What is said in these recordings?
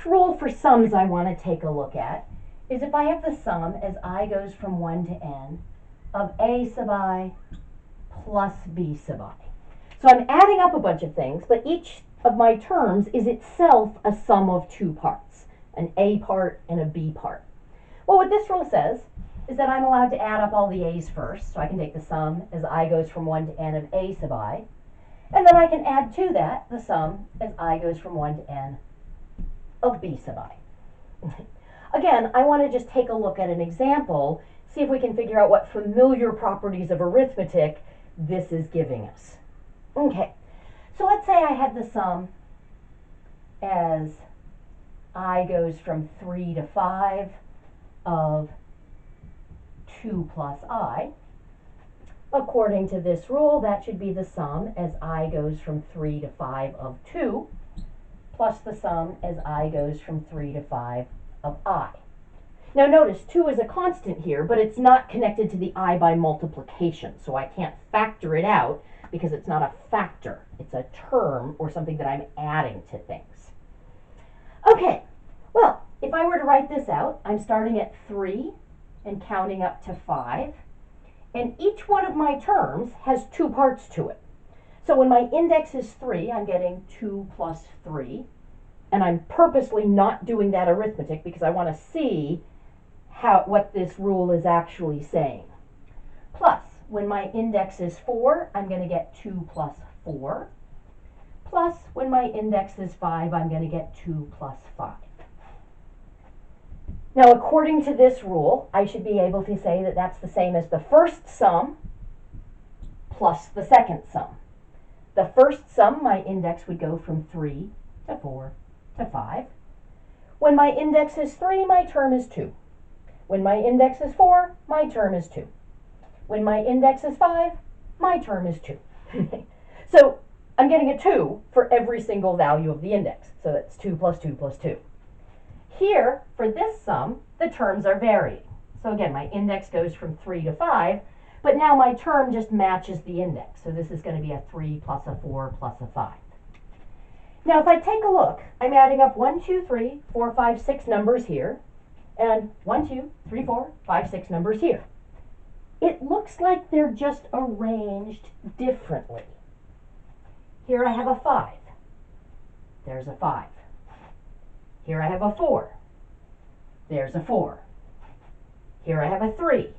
next rule for sums I want to take a look at is if I have the sum as I goes from 1 to n of a sub I plus b sub I. So I'm adding up a bunch of things, but each of my terms is itself a sum of two parts, an a part and a b part. Well, what this rule says is that I'm allowed to add up all the a's first, so I can take the sum as I goes from 1 to n of a sub I, and then I can add to that the sum as I goes from 1 to n of b sub I. Again, I want to just take a look at an example, see if we can figure out what familiar properties of arithmetic this is giving us. Okay, so let's say I had the sum as I goes from 3 to 5 of 2 plus I. According to this rule, that should be the sum as I goes from 3 to 5 of 2 plus the sum as I goes from 3 to 5 of I. Now notice 2 is a constant here, but it's not connected to the I by multiplication, so I can't factor it out because it's not a factor. It's a term or something that I'm adding to things. Okay, well, if I were to write this out, I'm starting at 3 and counting up to 5, and each one of my terms has two parts to it. So when my index is 3, I'm getting 2 plus 3, and I'm purposely not doing that arithmetic because I want to see what this rule is actually saying. Plus, when my index is 4, I'm going to get 2 plus 4. Plus, when my index is 5, I'm going to get 2 plus 5. Now, according to this rule, I should be able to say that that's the same as the first sum plus the second sum. The first sum, my index would go from 3 to 4 to 5. When my index is 3, my term is 2. When my index is 4, my term is 2. When my index is 5, my term is 2. So I'm getting a 2 for every single value of the index. So that's 2 plus 2 plus 2. Here, for this sum, the terms are varying. So again, my index goes from 3 to 5, but now my term just matches the index. So this is going to be a 3 plus a 4 plus a 5. Now if I take a look, I'm adding up 1, 2, 3, 4, 5, 6 numbers here, and 1, 2, 3, 4, 5, 6 numbers here. It looks like they're just arranged differently. Here I have a 5. There's a 5. Here I have a 4. There's a 4. Here I have a 3.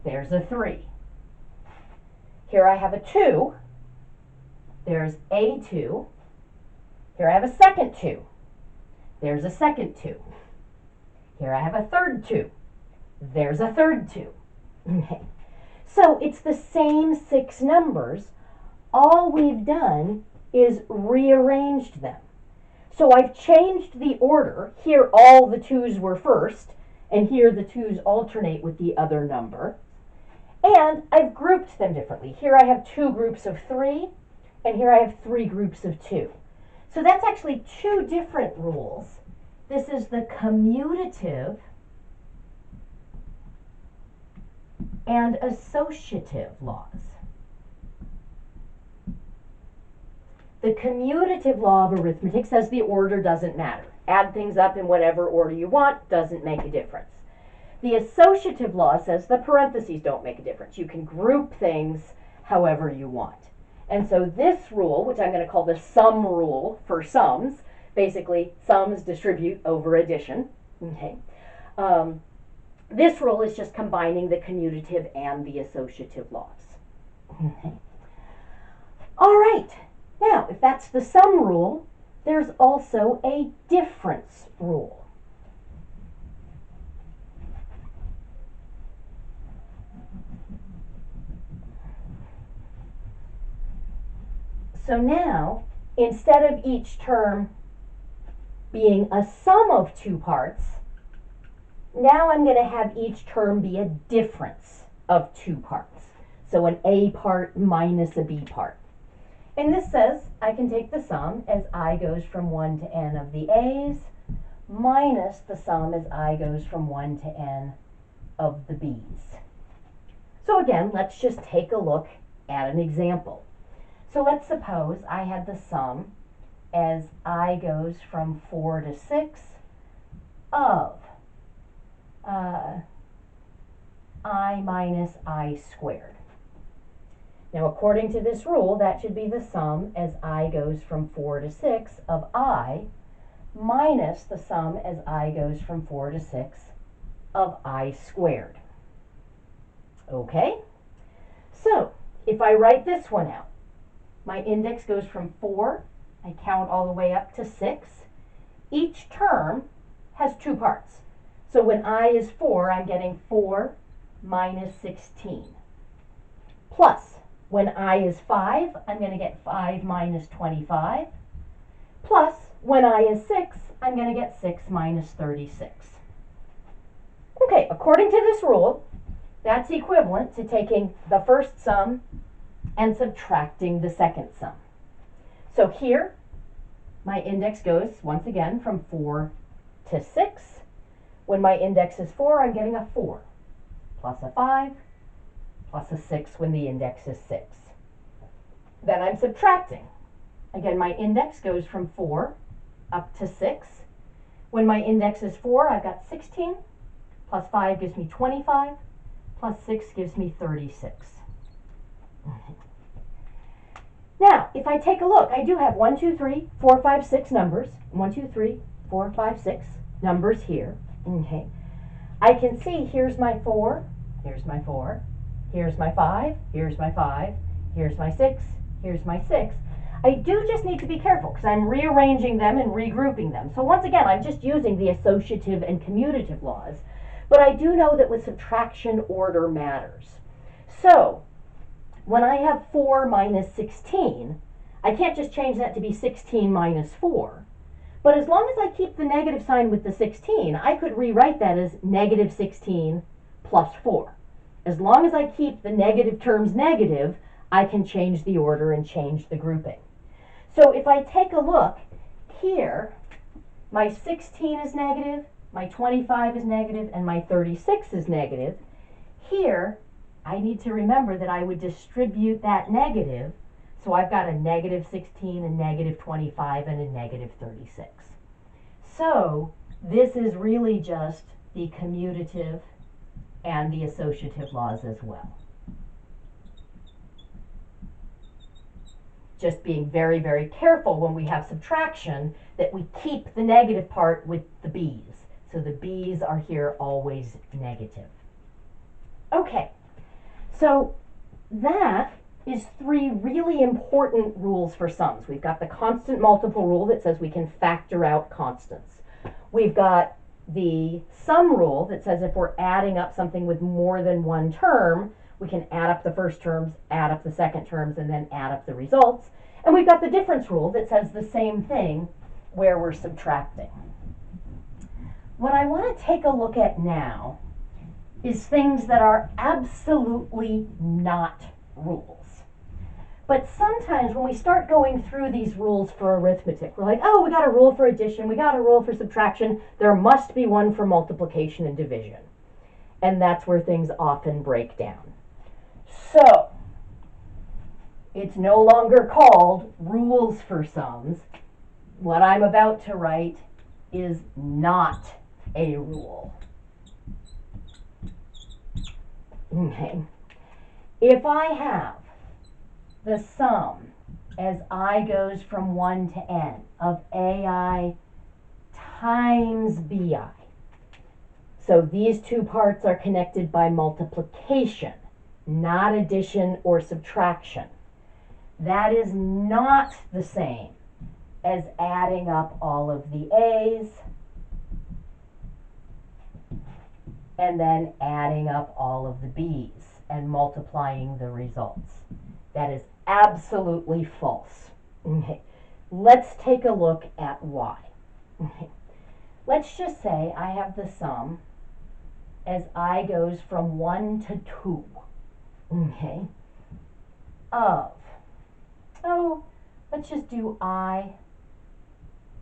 There's a 3. Here I have a 2. There's a 2. Here I have a second 2. There's a second 2. Here I have a third 2. There's a third 2. Okay. So it's the same 6 numbers. All we've done is rearranged them. So I've changed the order. Here all the 2's were first, and here the 2's alternate with the other number. And I've grouped them differently. Here I have 2 groups of 3, and here I have 3 groups of 2. So that's actually 2 different rules. This is the commutative and associative laws. The commutative law of arithmetic says the order doesn't matter. Add things up in whatever order you want, doesn't make a difference. The associative law says the parentheses don't make a difference. You can group things however you want. And so this rule, which I'm going to call the sum rule for sums, basically sums distribute over addition. Okay. This rule is just combining the commutative and the associative laws. Okay. All right. Now, if that's the sum rule, there's also a difference rule. So now, instead of each term being a sum of 2 parts, now I'm going to have each term be a difference of 2 parts. So an A part minus a B part. And this says I can take the sum as I goes from 1 to n of the A's minus the sum as I goes from 1 to n of the B's. So again, let's just take a look at an example. So let's suppose I had the sum as I goes from 4 to 6 of I minus I squared. Now, according to this rule, that should be the sum as I goes from 4 to 6 of I minus the sum as I goes from 4 to 6 of I squared. Okay? So, if I write this one out, my index goes from 4, I count all the way up to 6. Each term has two parts. So when I is 4, I'm getting 4 minus 16. Plus, when I is 5, I'm going to get 5 minus 25. Plus, when I is 6, I'm going to get 6 minus 36. Okay, according to this rule, that's equivalent to taking the first sum and subtracting the second sum. So here, my index goes, once again, from 4 to 6. When my index is 4, I'm getting a 4, plus a 5, plus a 6 when the index is 6. Then I'm subtracting. Again, my index goes from 4 up to 6. When my index is 4, I've got 16, plus 5 gives me 25, plus 6 gives me 36. Now, if I take a look, I do have 1, 2, 3, 4, 5, 6 numbers. 1, 2, 3, 4, 5, 6 numbers here. Okay. I can see here's my 4, here's my 4, here's my 5, here's my 5, here's my 6, here's my 6. I do just need to be careful because I'm rearranging them and regrouping them. So once again, I'm just using the associative and commutative laws. But I do know that with subtraction, order matters. So when I have 4 minus 16, I can't just change that to be 16 minus 4. But as long as I keep the negative sign with the 16, I could rewrite that as negative 16 plus 4. As long as I keep the negative terms negative, I can change the order and change the grouping. So if I take a look here, my 16 is negative, my 25 is negative, and my 36 is negative. Here, I need to remember that I would distribute that negative. So I've got a negative 16, a negative 25, and a negative 36. So this is really just the commutative and the associative laws as well. Just being very, very careful when we have subtraction that we keep the negative part with the b's. So the b's are here always negative. Okay, so that is 3 really important rules for sums. We've got the constant multiple rule that says we can factor out constants. We've got the sum rule that says if we're adding up something with more than one term, we can add up the first terms, add up the second terms, and then add up the results. And we've got the difference rule that says the same thing where we're subtracting. What I want to take a look at now is things that are absolutely not rules. But sometimes when we start going through these rules for arithmetic, we're like, oh, we got a rule for addition, we got a rule for subtraction, there must be one for multiplication and division. And that's where things often break down. So, it's no longer called rules for sums. What I'm about to write is not a rule. Okay. If I have the sum as I goes from 1 to n of ai times bi, so these two parts are connected by multiplication, not addition or subtraction. That is not the same as adding up all of the a's and then adding up all of the b's and multiplying the results. That is absolutely false. Okay. Let's take a look at why. Okay. Let's just say I have the sum as I goes from 1 to 2, okay, of, oh, let's just do I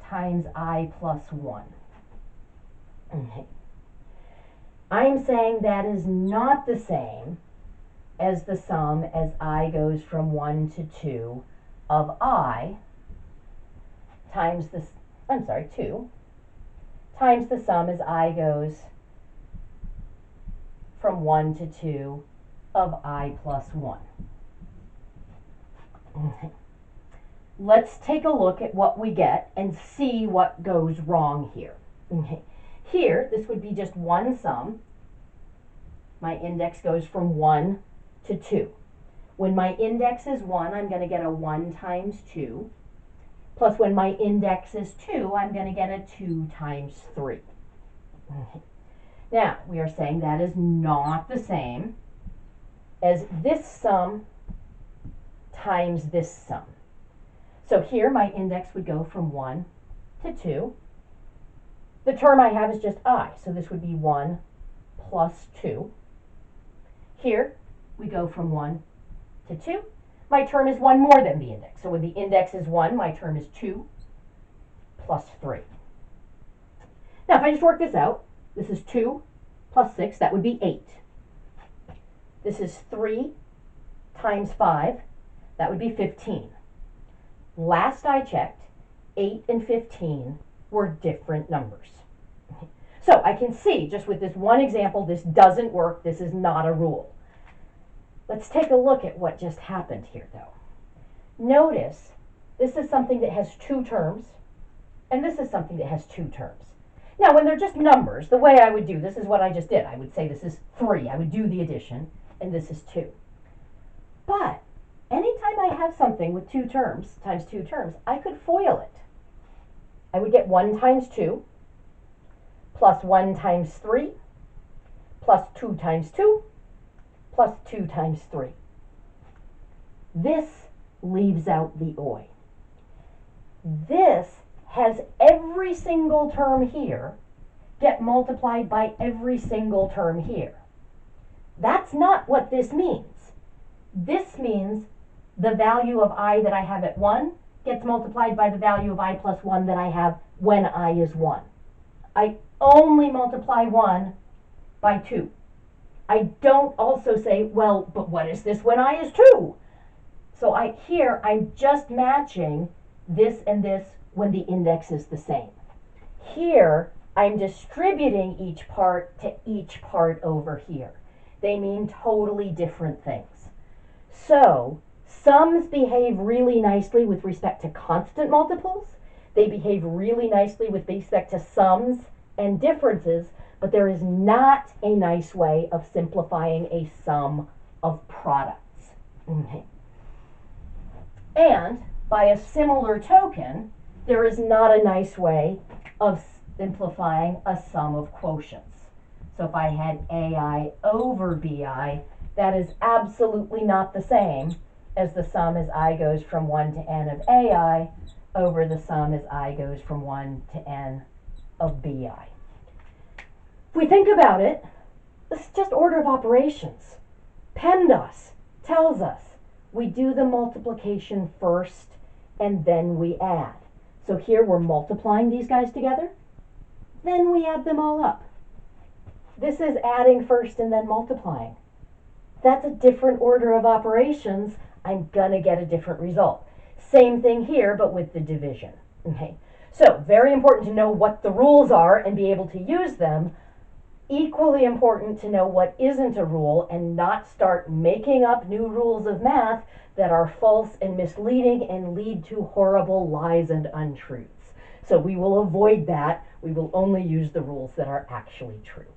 times I plus 1. Okay. I'm saying that is not the same as the sum as I goes from 1 to 2 of I times this, I'm sorry, 2 times the sum as I goes from 1 to 2 of I plus 1. Let's take a look at what we get and see what goes wrong here. Here, this would be just one sum. My index goes from 1 to 2. When my index is 1, I'm going to get a 1 times 2. Plus when my index is 2, I'm going to get a 2 times 3. Now, we are saying that is not the same as this sum times this sum. So here my index would go from 1 to 2. The term I have is just I, so this would be 1 plus 2. Here we go from 1 to 2. My term is 1 more than the index. So when the index is 1, my term is 2 plus 3. Now if I just work this out, this is 2 plus 6, that would be 8. This is 3 times 5, that would be 15. Last I checked, 8 and 15 were different numbers. So I can see, just with this one example, this doesn't work, this is not a rule. Let's take a look at what just happened here, though. Notice, this is something that has 2 terms, and this is something that has 2 terms. Now, when they're just numbers, the way I would do this is what I just did. I would say this is 3, I would do the addition, and this is 2. But anytime I have something with 2 terms, times 2 terms, I could FOIL it. I would get 1 times 2, plus 1 times 3, plus 2 times 2, plus 2 times 3. This leaves out the OI. This has every single term here get multiplied by every single term here. That's not what this means. This means the value of I that I have at 1 gets multiplied by the value of I plus 1 that I have when I is 1. I only multiply 1 by 2. I don't also say, well, but what is this when I is 2? So I'm just matching this and this when the index is the same. Here, I'm distributing each part to each part over here. They mean totally different things. So, sums behave really nicely with respect to constant multiples. They behave really nicely with respect to sums and differences, but there is not a nice way of simplifying a sum of products. Okay. And by a similar token, there is not a nice way of simplifying a sum of quotients. So if I had AI over BI, that is absolutely not the same as the sum as I goes from 1 to n of AI over the sum as I goes from 1 to n of BI. If we think about it, this is just order of operations. PEMDAS tells us we do the multiplication first and then we add. So here we're multiplying these guys together, then we add them all up. This is adding first and then multiplying. That's a different order of operations. I'm gonna get a different result. Same thing here, but with the division. Okay. So very important to know what the rules are and be able to use them. Equally important to know what isn't a rule and not start making up new rules of math that are false and misleading and lead to horrible lies and untruths. So we will avoid that. We will only use the rules that are actually true.